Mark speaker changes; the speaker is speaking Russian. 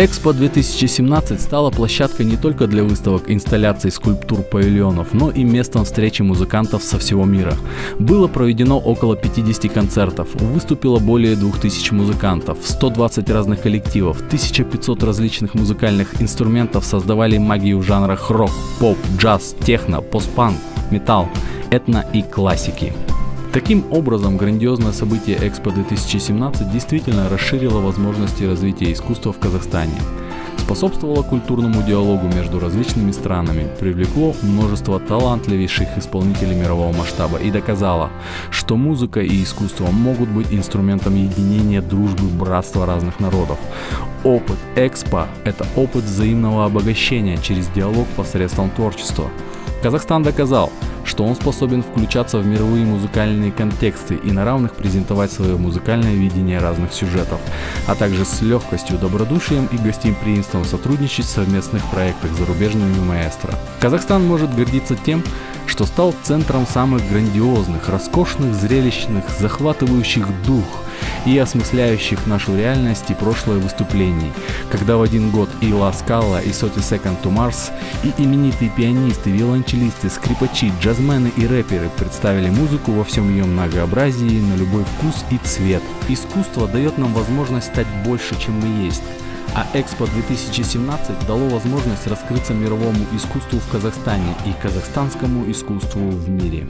Speaker 1: Экспо 2017 стала площадкой не только для выставок, инсталляций, скульптур, павильонов, но и местом встречи музыкантов со всего мира. Было проведено около 50 концертов, выступило более 2000 музыкантов, 120 разных коллективов, 1500 различных музыкальных инструментов создавали магию в жанрах рок, поп, джаз, техно, постпанк, металл, этно и классики. Таким образом, грандиозное событие Экспо 2017 действительно расширило возможности развития искусства в Казахстане, способствовало культурному диалогу между различными странами, привлекло множество талантливейших исполнителей мирового масштаба и доказало, что музыка и искусство могут быть инструментом единения, дружбы, братства разных народов. Опыт Экспо – это опыт взаимного обогащения через диалог посредством творчества. Казахстан доказал, что он способен включаться в мировые музыкальные контексты и на равных презентовать свое музыкальное видение разных сюжетов, а также с легкостью, добродушием и гостеприимством сотрудничать в совместных проектах с зарубежными маэстро. Казахстан может гордиться тем, что стал центром самых грандиозных, роскошных, зрелищных, захватывающих дух и осмысляющих нашу реальность и прошлое выступлений, когда в один год и Ла Скала, и 30 Seconds to Mars, и именитые пианисты, виолончелисты, скрипачи, джазмены и рэперы представили музыку во всем ее многообразии, на любой вкус и цвет. Искусство дает нам возможность стать больше, чем мы есть. А Экспо 2017 дало возможность раскрыться мировому искусству в Казахстане и казахстанскому искусству в мире.